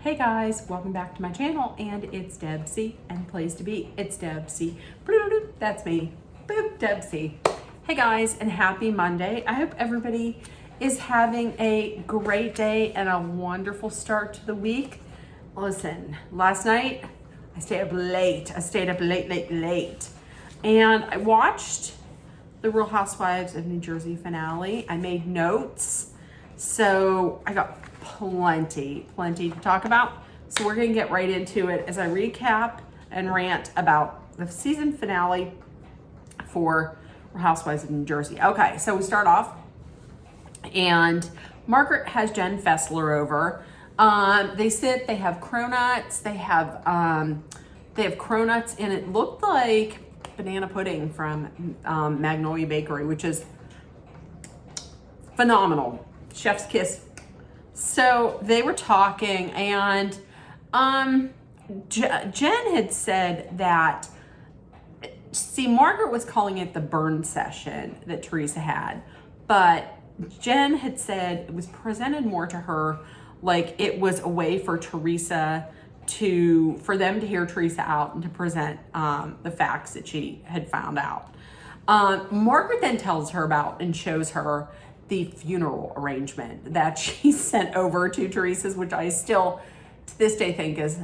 Hey guys, welcome back to my channel, and it's Debsy and Plays to Be. It's Debsy. Bloop, that's me. Boop, Debsy. Hey guys, and happy Monday. I hope everybody is having a great day and a wonderful start to the week. Listen, last night I stayed up late. Late. And I watched the Real Housewives of New Jersey finale. I made notes, so I got plenty to talk about. So we're gonna get right into it as I recap and rant about the season finale for Real Housewives of New Jersey. Okay, so we start off, and Margaret has Jen Fessler over. They sit, they have cronuts, they have cronuts, and it looked like banana pudding from Magnolia Bakery, which is phenomenal. Chef's kiss. So they were talking, and Jen had said that, Margaret was calling it the burn session that Teresa had, but Jen had said it was presented more to her like it was a way for for them to hear Teresa out and to present the facts that she had found out. Margaret then tells her about and shows her the funeral arrangement that she sent over to Teresa's, which I still to this day think is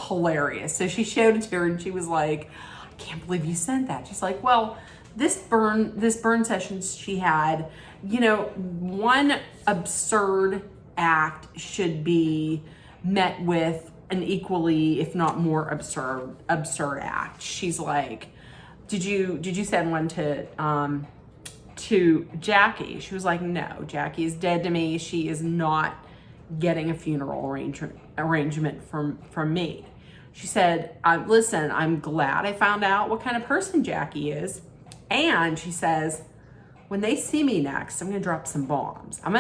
hilarious. So she showed it to her and she was like, I can't believe you sent that. She's like, well, this burn session she had, one absurd act should be met with an equally, if not more absurd act. She's like, did you send one to Jackie? She was like, no, Jackie is dead to me. She is not getting a funeral arrangement from me. She said, listen, I'm glad I found out what kind of person Jackie is. And she says, when they see me next, I'm gonna drop some bombs. And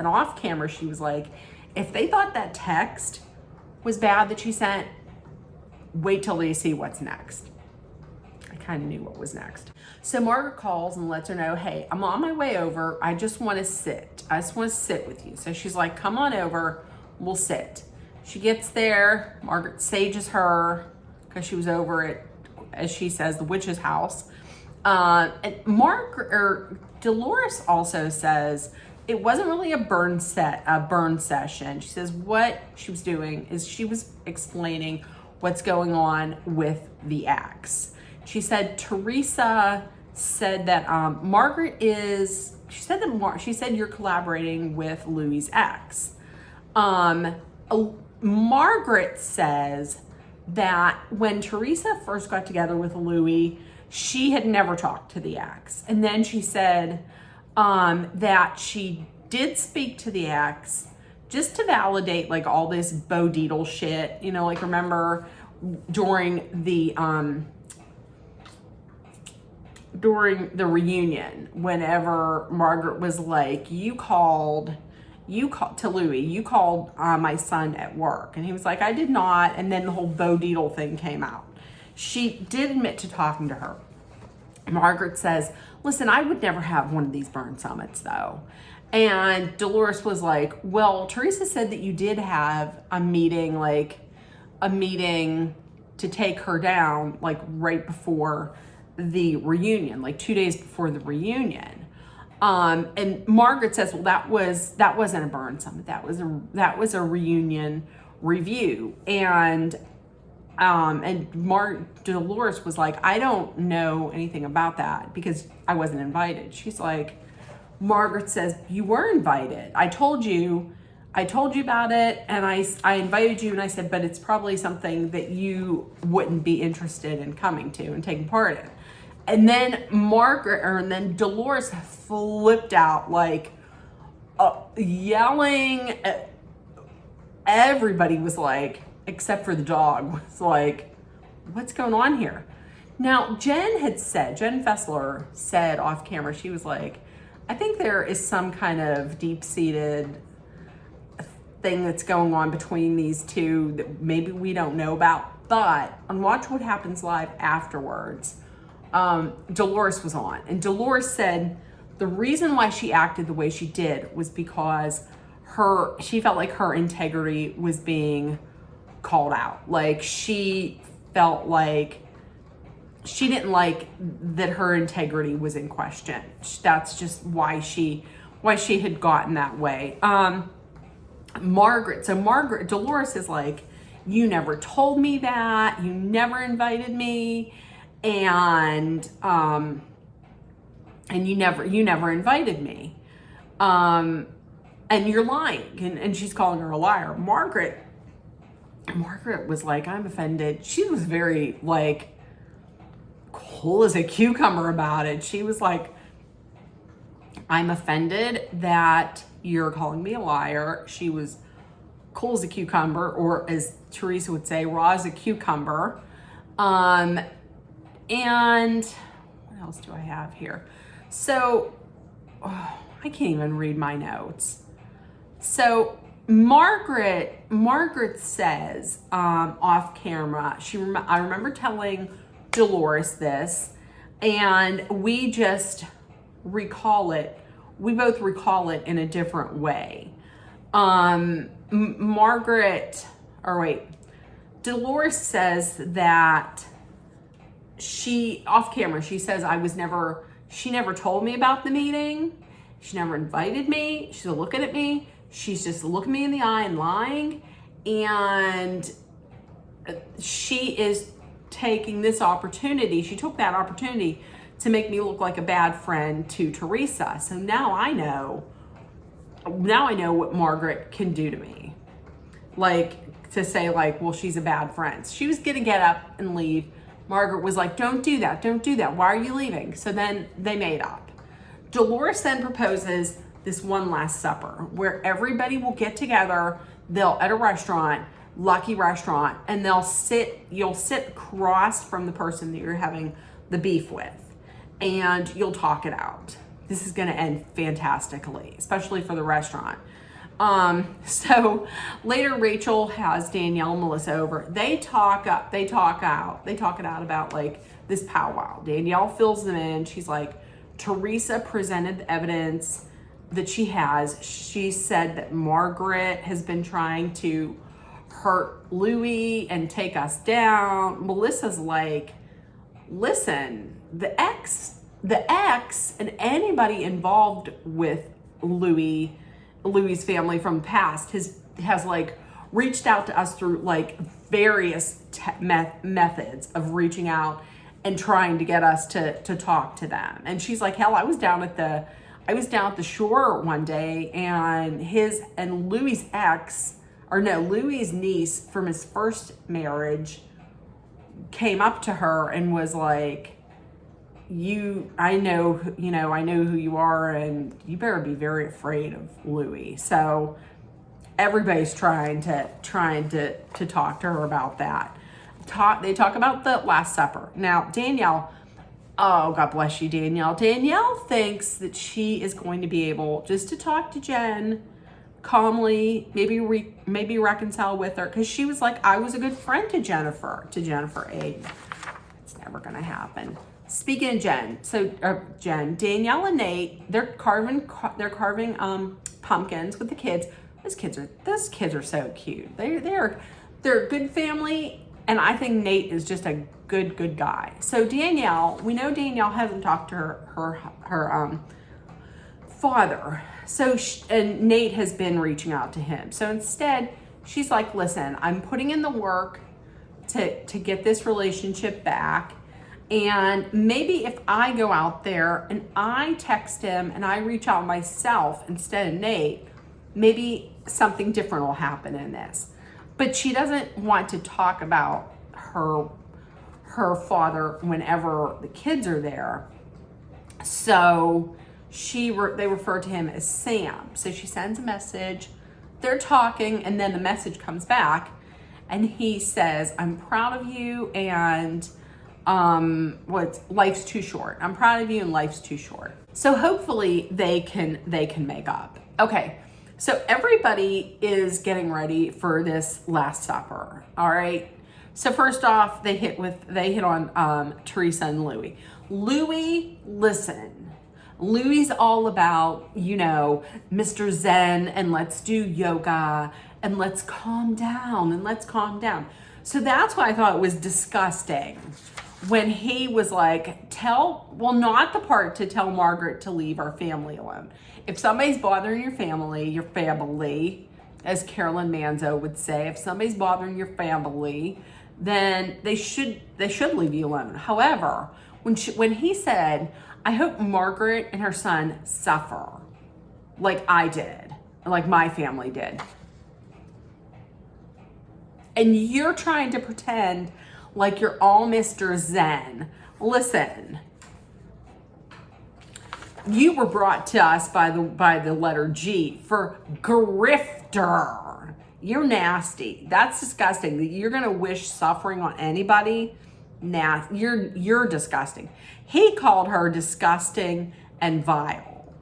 off camera, she was like, if they thought that text was bad that she sent, wait till they see what's next. I kind of knew what was next. So Margaret calls and lets her know, hey, I'm on my way over. I just want to sit. With you. So she's like, come on over, we'll sit. She gets there. Margaret sages her because she was over at, as she says, the witch's house. And Dolores also says it wasn't really a burn session. She says what she was doing is she was explaining what's going on with the ex. She said Teresa said that she said you're collaborating with Louie's ex. Margaret says that when Teresa first got together with Louie, she had never talked to the ex. And then she said that she did speak to the ex just to validate like all this Bo Dietl shit, like remember during the reunion, whenever Margaret was like, you called to Louie, you called my son at work. And he was like, I did not. And then the whole Bo Dietl thing came out. She did admit to talking to her. Margaret says, listen, I would never have one of these burn summits though. And Dolores was like, well, Teresa said that you did have a meeting to take her down, like right before the reunion, like 2 days before the reunion. And Margaret says, well, that wasn't a burn summit. That was a reunion review. And Dolores was like, I don't know anything about that because I wasn't invited. She's like, Margaret says, you were invited. I told you about it, and I invited you, and I said, but it's probably something that you wouldn't be interested in coming to and taking part in. And then Dolores flipped out, like yelling. Everybody was like, except for the dog, was like, what's going on here? Now, Jen Fessler said off camera, she was like, I think there is some kind of deep-seated thing that's going on between these two that maybe we don't know about. But on Watch What Happens Live afterwards, Dolores was on. And Dolores said the reason why she acted the way she did was because she felt like her integrity was being called out. Like she felt like she didn't like that her integrity was in question. That's just why she had gotten that way. Dolores is like, you never told me that, you never invited me, and you never invited me, and you're lying, and she's calling her a liar. Margaret was like, I'm offended. She was very like cool as a cucumber about it. She was like, I'm offended that you're calling me a liar. She was cool as a cucumber, or as Teresa would say, raw as a cucumber. And what else do I have here? So, I can't even read my notes. So Margaret says off camera, I remember telling Dolores this, and we just recall it. We both recall it in a different way. Dolores says that off camera, she says she never told me about the meeting. She never invited me. She's looking at me. She's just looking me in the eye and lying. And she is taking this opportunity. She took that opportunity to make me look like a bad friend to Teresa. So now I know what Margaret can do to me. Like, to say like, well, she's a bad friend. She was gonna get up and leave. Margaret was like, don't do that. Why are you leaving? So then they made up. Dolores then proposes this one last supper where everybody will get together. They'll at a restaurant, lucky restaurant, and you'll sit across from the person that you're having the beef with, and you'll talk it out. This is going to end fantastically, especially for the restaurant. So later Rachel has Danielle and Melissa over. They talk it out about like this powwow. Danielle fills them in. She's like, Teresa presented the evidence that she has. She said that Margaret has been trying to hurt Louie and take us down. Melissa's like, listen, the ex and anybody involved with Louie's family from the past has like reached out to us through like various methods of reaching out and trying to get us to talk to them. And she's like, hell, I was down at the shore one day, and Louie's Louie's niece from his first marriage came up to her and was like, I know who you are, and you better be very afraid of Louie. So everybody's trying to talk to her about that. They talk about the Last Supper. Now, Danielle, oh, God bless you, Danielle. Danielle thinks that she is going to be able just to talk to Jen calmly, maybe reconcile with her, because she was like, I was a good friend to Jennifer Aiden. It's never going to happen. Speaking of Jen, Danielle and Nate, they're carving pumpkins with the kids. Those kids are so cute. They're a good family, and I think Nate is just a good guy. So we know Danielle hasn't talked to her father. And Nate has been reaching out to him. So instead, she's like, listen, I'm putting in the work to get this relationship back. And maybe if I go out there and I text him and I reach out myself instead of Nate, maybe something different will happen in this. But she doesn't want to talk about her father whenever the kids are there. So they refer to him as Sam. So she sends a message. They're talking, and then the message comes back, and he says, I'm proud of you, and life's too short. I'm proud of you, and life's too short. So hopefully they can make up. Okay, so everybody is getting ready for this Last Supper. All right. So first off, they hit on Teresa and Louie. Louie, listen, Louie's all about, Mr. Zen, and let's do yoga, and let's calm down, So that's why I thought it was disgusting when he was like, not the part to tell Margaret to leave our family alone. If somebody's bothering your family, as Carolyn Manzo would say, if somebody's bothering your family, then they should leave you alone. However, when he said, I hope Margaret and her son suffer like I did, like my family did, and you're trying to pretend like you're all Mr. Zen. Listen, you were brought to us by the letter G for grifter. You're nasty. That's disgusting. You're gonna wish suffering on anybody. You're disgusting. He called her disgusting and vile,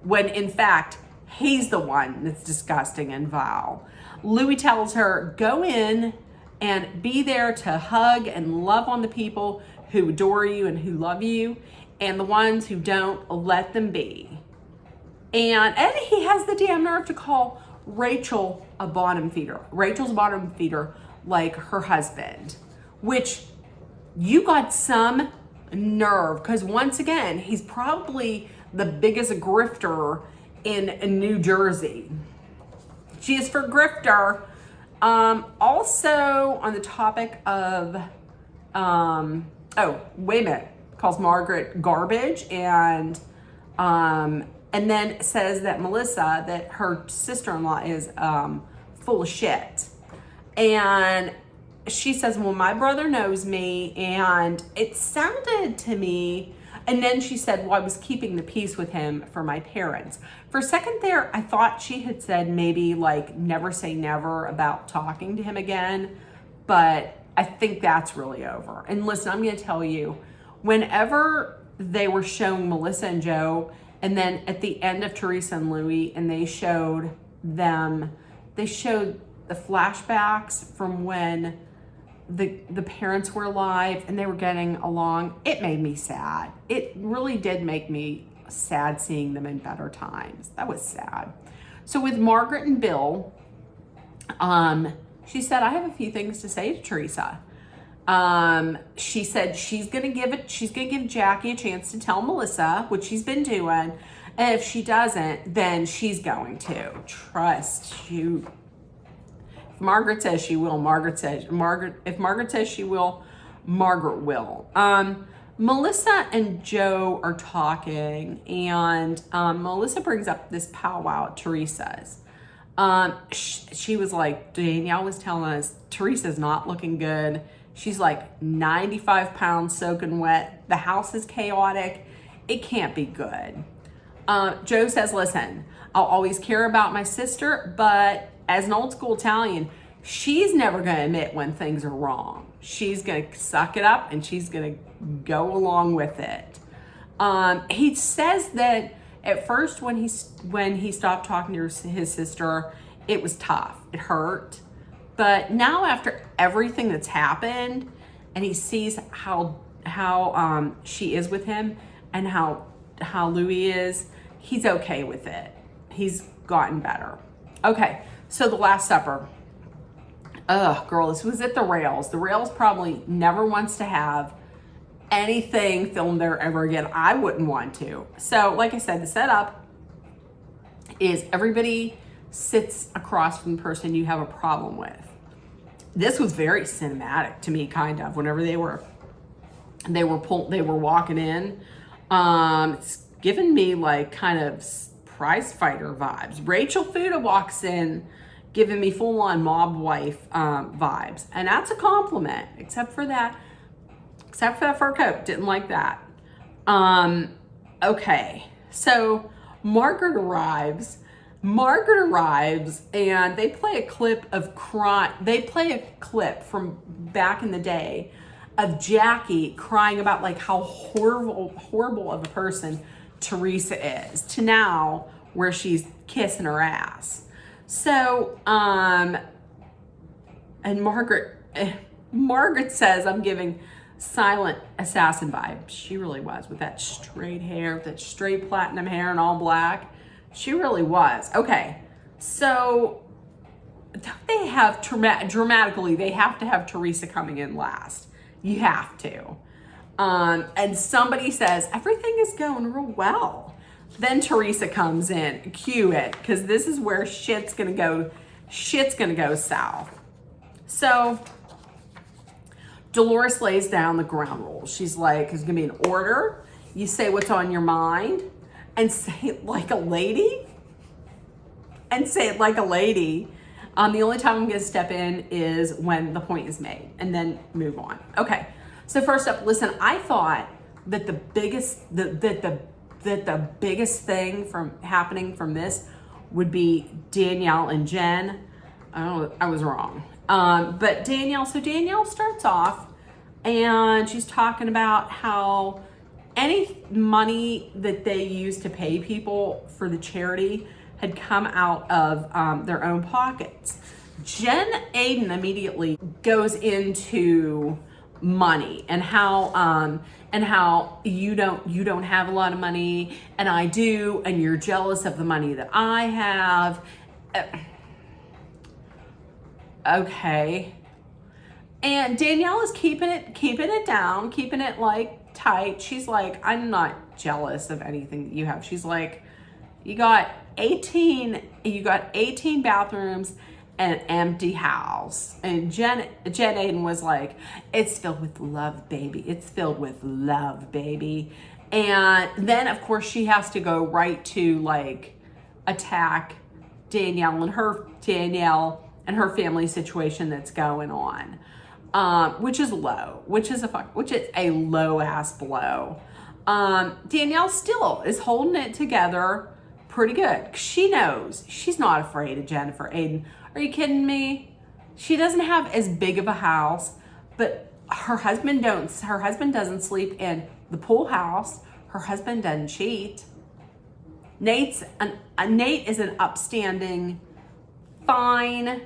when in fact he's the one that's disgusting and vile. Louie tells her, go in and be there to hug and love on the people who adore you and who love you, and the ones who don't, let them be. And he has the damn nerve to call Rachel a bottom feeder. Rachel's a bottom feeder like her husband, which you got some nerve, because once again, he's probably the biggest grifter in New Jersey. She is for grifter. Also on the topic of, wait a minute, calls Margaret garbage, and then says that Melissa, that her sister-in-law is full of shit. And she says, well, my brother knows me, and it sounded to me, and then she said, well, I was keeping the peace with him for my parents. For a second there, I thought she had said maybe like never say never about talking to him again, but I think that's really over. And listen, I'm going to tell you, whenever they were showing Melissa and Joe, and then at the end of Teresa and Louie, and they showed the flashbacks from when the parents were alive and they were getting along, it made me sad. It really did make me sad seeing them in better times. That was sad. So with Margaret and Bill, she said, I have a few things to say to Teresa. She said she's gonna give Jackie a chance to tell Melissa, which she's been doing, and if she doesn't, then she's going to. Trust you. If Margaret says she will, if Margaret says she will, Margaret will. Melissa and Joe are talking, and Melissa brings up this powwow at Teresa's. She was like, Danielle was telling us, Teresa's not looking good. She's like 95 pounds soaking wet. The house is chaotic. It can't be good. Joe says, listen, I'll always care about my sister, but as an old school Italian, she's never going to admit when things are wrong. She's going to suck it up and she's going to go along with it. He says that at first when he stopped talking to his sister, it was tough. It hurt. But now after everything that's happened, and he sees how she is with him and how Louie is, he's okay with it. He's gotten better. Okay, so the Last Supper. Ugh, girl, this was at the Rails. The Rails probably never wants to have anything filmed there ever again. I wouldn't want to. So, like I said, the setup is everybody sits across from the person you have a problem with. This was very cinematic to me, kind of. Whenever they were walking in. It's given me like kind of prize fighter vibes. Rachel Fuda walks in, giving me full-on mob wife vibes, and that's a compliment. Except for that fur coat, didn't like that. Okay, so Margaret arrives, and they play a clip of They play a clip from back in the day of Jackie crying about like how horrible of a person Teresa is, to now where she's kissing her ass. So, and Margaret says, I'm giving silent assassin vibe. She really was, with that straight hair, with that straight platinum hair and all black. She really was. Okay, so don't they have dramatically, they have to have Teresa coming in last. You have to. And somebody says, everything is going real well. Then Teresa comes in, cue it, because this is where shit's gonna go south. So Dolores lays down the ground rules. She's like, there's gonna be an order. You say what's on your mind and say it like a lady. And say it like a lady. The only time I'm gonna step in is when the point is made, and then move on. Okay, so first up, listen, I thought that the biggest thing from happening from this would be Danielle and Jen. I was wrong. But Danielle starts off and she's talking about how any money that they used to pay people for the charity had come out of their own pockets. Jen Aiden immediately goes into money and how you don't have a lot of money and I do, and you're jealous of the money that I have. Okay. And Danielle is keeping it down, keeping it like tight. She's like, I'm not jealous of anything that you have. She's like, you got 18 bathrooms and an empty house. And Jen Aiden was like, it's filled with love, baby. It's filled with love, baby. And then of course she has to go right to like attack Danielle and her family situation that's going on. Which is low, which is a low ass blow. Danielle still is holding it together pretty good. She knows she's not afraid of Jennifer Aiden. Are you kidding me? She doesn't have as big of a house, but her husband doesn't sleep in the pool house. Her husband doesn't cheat. Nate is an upstanding, fine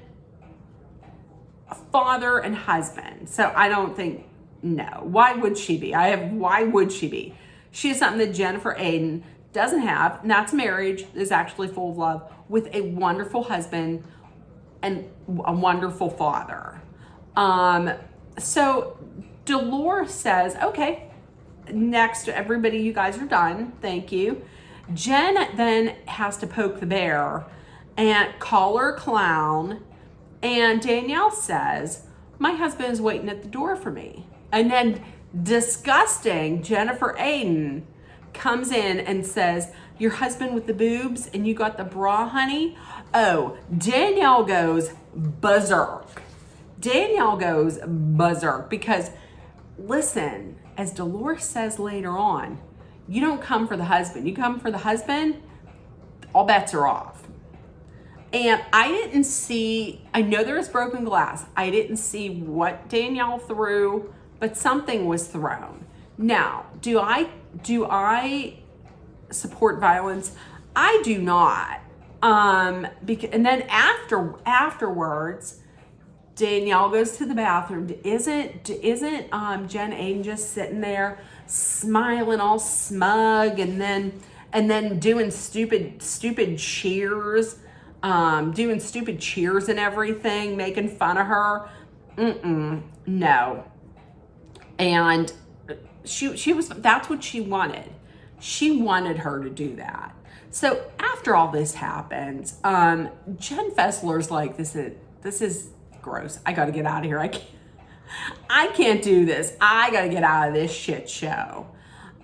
father and husband. So I don't think, no. Why would she be? Why would she be? She has something that Jennifer Aiden doesn't have, and that's marriage is actually full of love, with a wonderful husband and a wonderful father. So Dolores says, okay, next, everybody, you guys are done. Thank you. Jen then has to poke the bear and call her a clown. And Danielle says, my husband is waiting at the door for me. And then disgusting Jennifer Aiden comes in and says, your husband with the boobs and you got the bra, honey? Oh, Danielle goes berserk. Because listen, as Dolores says later on, you don't come for the husband. You come for the husband, all bets are off. And I know there was broken glass. I didn't see what Danielle threw, but something was thrown. Now, do I support violence? I do not. And then afterwards, Danielle goes to the bathroom. Isn't Jen Aiden just sitting there smiling all smug and then doing stupid cheers? Doing stupid cheers and everything, making fun of her. No. And that's what she wanted. She wanted her to do that. So after all this happens, Jen Fessler's like, this is gross. I gotta get out of here. I can't do this. I gotta get out of this shit show.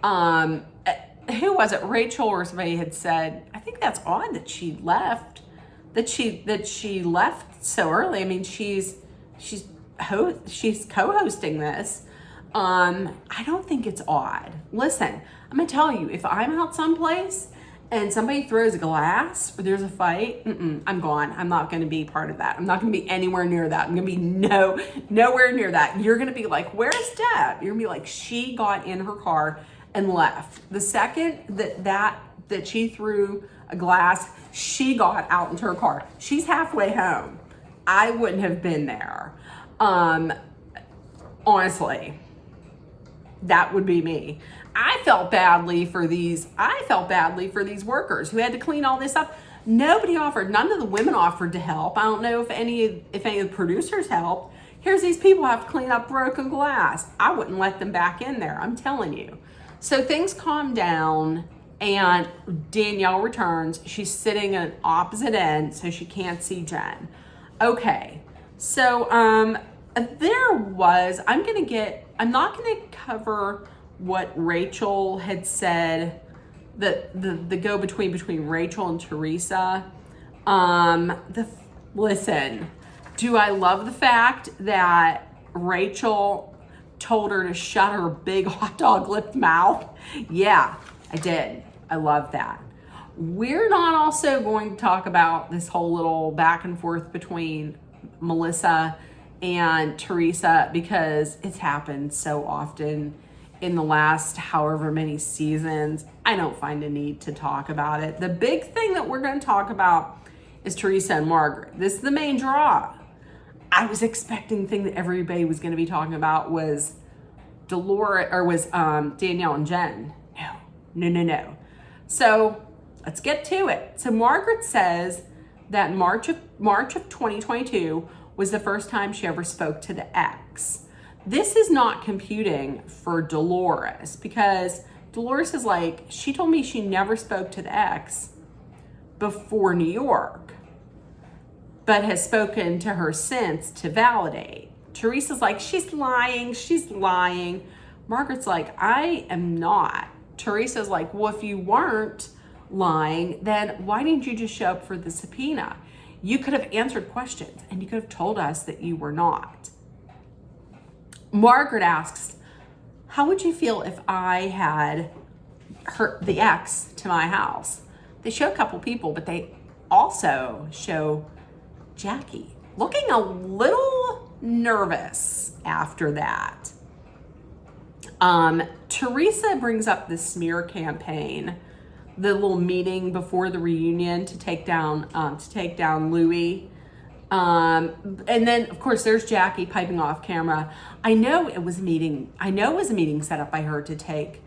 Who was it? Rachel or somebody had said, I think that's odd that she left. That she left so early. I mean, she's co-hosting this. I don't think it's odd. Listen, I'm gonna tell you, if I'm out someplace and somebody throws a glass or there's a fight, I'm gone. I'm not gonna be part of that. I'm not gonna be anywhere near that. I'm gonna be nowhere near that. You're gonna be like, where's Deb? You're gonna be like, she got in her car and left. The second that she threw a glass, she got out into her car. She's halfway home. I wouldn't have been there. Honestly. That would be me. I felt badly for these workers who had to clean all this up. Nobody offered, none of the women offered to help. I don't know if any of the producers helped. Here's these people have to clean up broken glass. I wouldn't let them back in there, I'm telling you. So things calm down and Danielle returns. She's sitting at an opposite end so she can't see Jen. Okay, so I'm not gonna cover what Rachel had said, the go-between between Rachel and Teresa. Listen, do I love the fact that Rachel told her to shut her big hot dog lipped mouth? Yeah, I did. I love that. We're not also going to talk about this whole little back and forth between Melissa and Teresa because it's happened so often in the last however many seasons. I don't find a need to talk about it. The big thing that we're going to talk about is Teresa and Margaret. This is the main draw. I was expecting the thing that everybody was going to be talking about was Danielle and Jen. No. So let's get to it. So Margaret says that March of 2022 was the first time she ever spoke to the ex. This is not computing for Dolores because Dolores is like, she told me she never spoke to the ex before New York, but has spoken to her since to validate. Teresa's like, she's lying. Margaret's like, I am not. Teresa's like, well, if you weren't lying, then why didn't you just show up for the subpoena? You could have answered questions and you could have told us that you were not. Margaret asks, how would you feel if I had the ex to my house? They show a couple people, but they also show Jackie looking a little nervous after that. Teresa brings up the smear campaign, the little meeting before the reunion to take down Louie. And then of course there's Jackie piping off camera. I know it was a meeting set up by her to take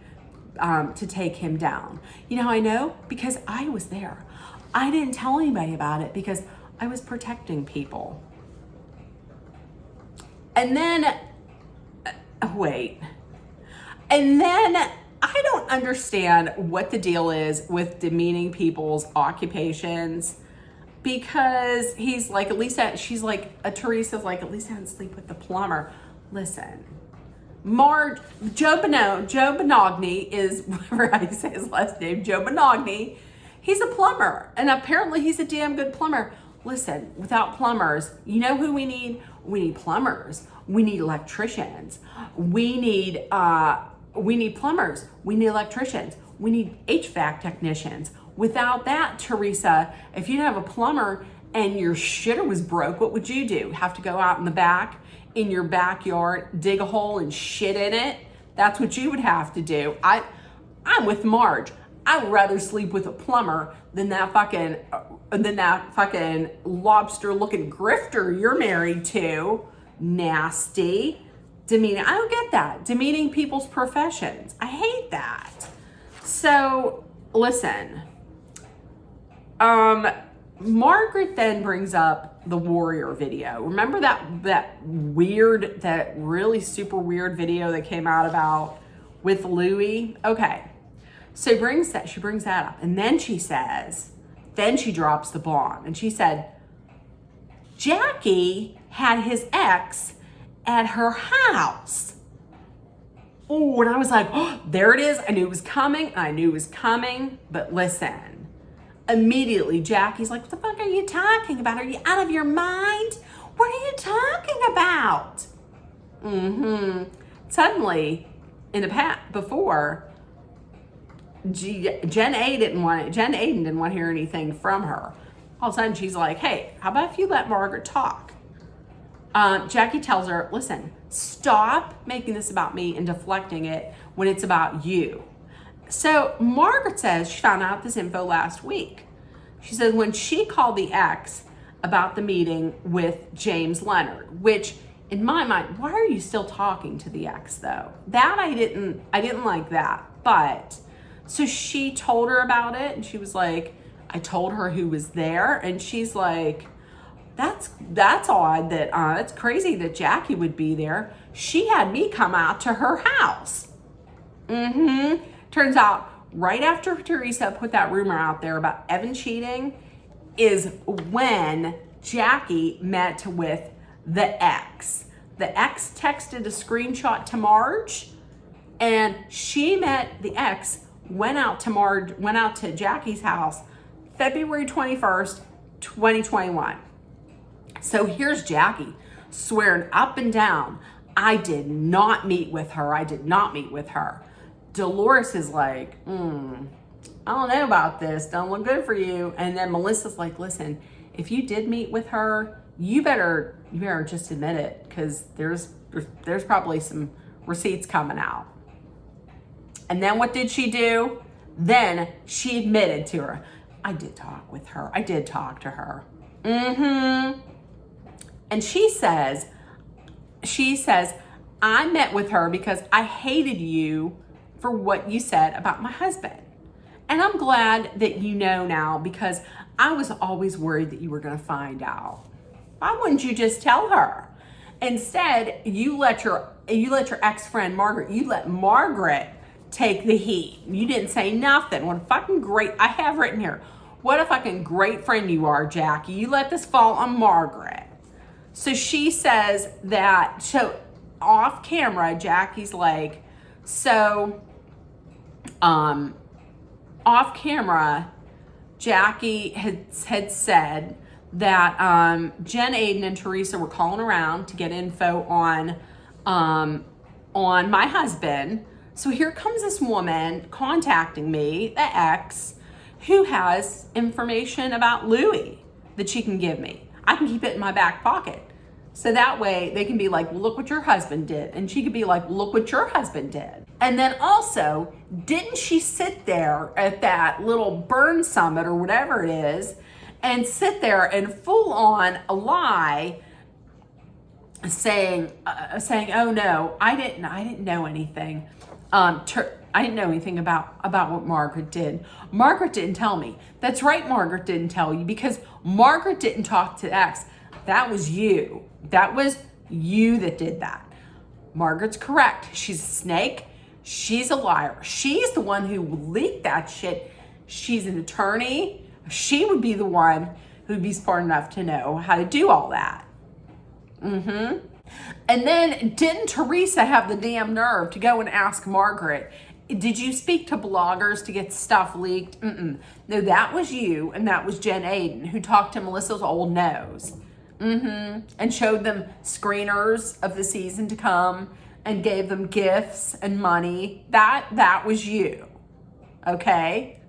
him down. You know how I know? Because I was there. I didn't tell anybody about it because I was protecting people. And then I don't understand what the deal is with demeaning people's occupations, because he's like, Teresa's like, at least I didn't sleep with the plumber. Listen, Joe Benogny is, whatever I say his last name, Joe Benogny, he's a plumber, and apparently he's a damn good plumber. Listen, without plumbers, you know who we need? We need plumbers. We need electricians. We need plumbers. We need electricians. We need HVAC technicians. Without that, Teresa, if you didn't have a plumber and your shitter was broke, what would you do? Have to go out in the back, in your backyard, dig a hole and shit in it? That's what you would have to do. I'm with Marge. I would rather sleep with a plumber than that fucking lobster-looking grifter you're married to. Nasty. Demeaning. I don't get that. Demeaning people's professions. I hate that. So, listen. Margaret then brings up the Warrior video. Remember that really super weird video that came out about with Louie? Okay. So she brings that up. And then she drops the bomb. And she said, Jackie had his ex at her house. Oh, and I was like, oh, there it is. I knew it was coming. But listen, immediately Jackie's like, what the fuck are you talking about? Are you out of your mind? What are you talking about? Suddenly, before, Jen Aiden didn't want to hear anything from her. All of a sudden, she's like, hey, how about if you let Margaret talk? Jackie tells her, listen, stop making this about me and deflecting it when it's about you. So Margaret says she found out this info last week. She says when she called the ex about the meeting with James Leonard, which in my mind, why are you still talking to the ex though? That I didn't like that. But so she told her about it, and she was like, I told her who was there, and she's like, that's odd that it's crazy that Jackie would be there. She had me come out to her house. Turns out right after Teresa put that rumor out there about Evan cheating is when Jackie met with the ex. The ex texted a screenshot to Marge, and she met the ex, went out to Jackie's house February 21st, 2021. So here's Jackie swearing up and down, I did not meet with her. I did not meet with her. Dolores is like, I don't know about this. Don't look good for you. And then Melissa's like, listen, if you did meet with her, you better just admit it, because there's probably some receipts coming out. And then what did she do? Then she admitted to her, I did talk with her. I did talk to her. And she says, I met with her because I hated you for what you said about my husband. And I'm glad that you know now, because I was always worried that you were going to find out. Why wouldn't you just tell her? Instead, you let your ex-friend Margaret, you let Margaret take the heat. You didn't say nothing. What a fucking great, I have written here, what a fucking great friend you are, Jackie. You let this fall on Margaret. So she says that, so off camera, Jackie's like, so, off camera, Jackie had said that Jen, Aiden, and Teresa were calling around to get info on my husband. So here comes this woman contacting me, the ex, who has information about Louie that she can give me. I can keep it in my back pocket. So that way they can be like, well, look what your husband did. And she could be like, look what your husband did. And then also, didn't she sit there at that little burn summit or whatever it is and sit there and full on a lie saying, oh no, I didn't know anything. I didn't know anything about what Margaret did. Margaret didn't tell me. That's right, Margaret didn't tell you, because Margaret didn't talk to the ex. That was you. That was you that did that. Margaret's correct. She's a snake. She's a liar. She's the one who leaked that shit. She's an attorney. She would be the one who'd be smart enough to know how to do all that. And then didn't Teresa have the damn nerve to go and ask Margaret, did you speak to bloggers to get stuff leaked? No, that was you, and that was Jen Aiden, who talked to Melissa's old nose. And showed them screeners of the season to come and gave them gifts and money. That was you. Okay?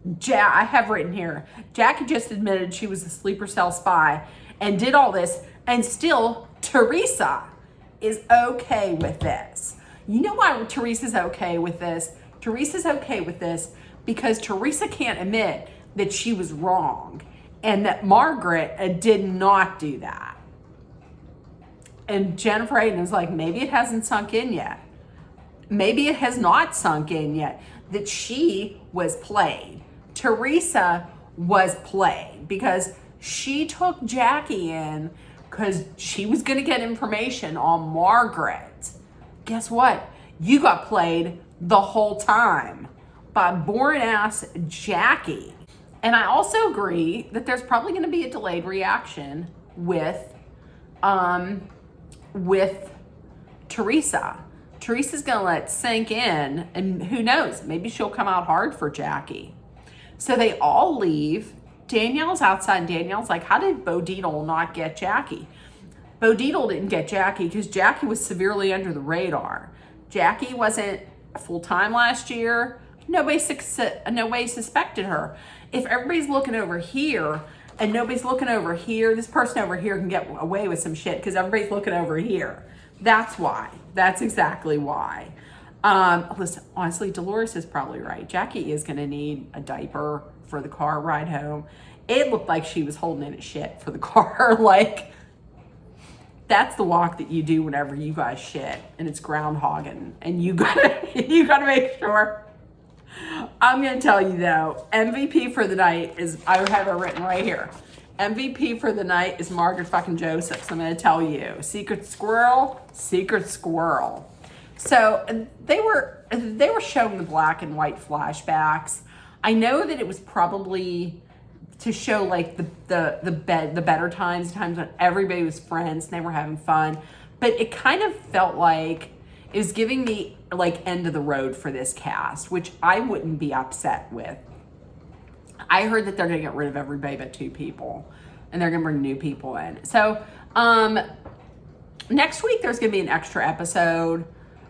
I have written here, Jackie just admitted she was a sleeper cell spy and did all this, and still Teresa is okay with this. You know why Teresa's okay with this? Teresa's okay with this because Teresa can't admit that she was wrong and that Margaret did not do that. And Jennifer Aiden is like, maybe it hasn't sunk in yet. Maybe it has not sunk in yet that she was played. Teresa was played because she took Jackie in because she was going to get information on Margaret. Guess what? You got played the whole time by boring ass Jackie. And I also agree that there's probably going to be a delayed reaction with Teresa. Teresa's going to let it sink in, and who knows, maybe she'll come out hard for Jackie. So they all leave. Danielle's outside, and Danielle's like, how did Bo Dietl not get Jackie? Bo Dietl didn't get Jackie because Jackie was severely under the radar. Jackie wasn't full-time last year. Nobody suspected her. If everybody's looking over here and nobody's looking over here, this person over here can get away with some shit because everybody's looking over here. That's why. That's exactly why. Listen, honestly, Dolores is probably right. Jackie is going to need a diaper for the car ride home. It looked like she was holding in a shit for the car. Like, that's the walk that you do whenever you guys shit and it's groundhogging, and you gotta make sure. I'm gonna tell you though, MVP for the night is, I have it written right here. MVP for the night is Margaret fucking Josephs. I'm gonna tell you, secret squirrel. So they were showing the black and white flashbacks. I know that it was probably to show like the better times when everybody was friends and they were having fun, but it kind of felt like it was giving me like end of the road for this cast, which I wouldn't be upset with. I heard that they're gonna get rid of everybody but 2 people, and they're gonna bring new people in. So next week there's gonna be an extra episode.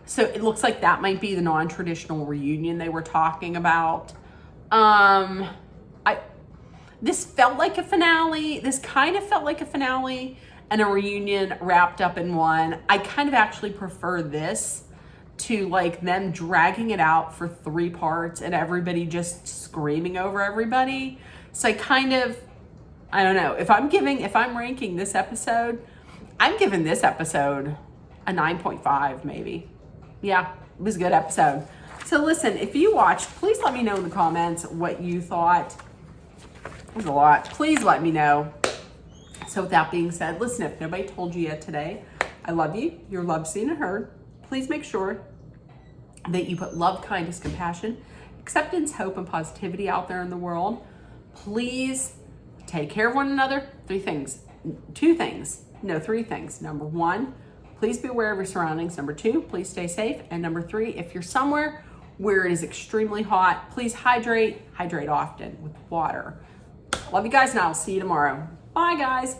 So it looks like that might be the non-traditional reunion they were talking about. This felt like a finale. This kind of felt like a finale and a reunion wrapped up in one. I kind of actually prefer this to like them dragging it out for 3 parts and everybody just screaming over everybody. So I don't know. If I'm ranking this episode, I'm giving this episode a 9.5 maybe. Yeah, it was a good episode. So listen, if you watched, please let me know in the comments what you thought. It was a lot. Please let me know. So with that being said, listen, if nobody told you yet today, I love you. You're loved, seen, and heard. Please make sure that you put love, kindness, compassion, acceptance, hope, and positivity out there in the world. Please take care of one another. 3 things. Number 1, please be aware of your surroundings. Number 2, please stay safe. And number 3, if you're somewhere where it is extremely hot, please hydrate often with water. Love you guys, and I'll see you tomorrow. Bye, guys.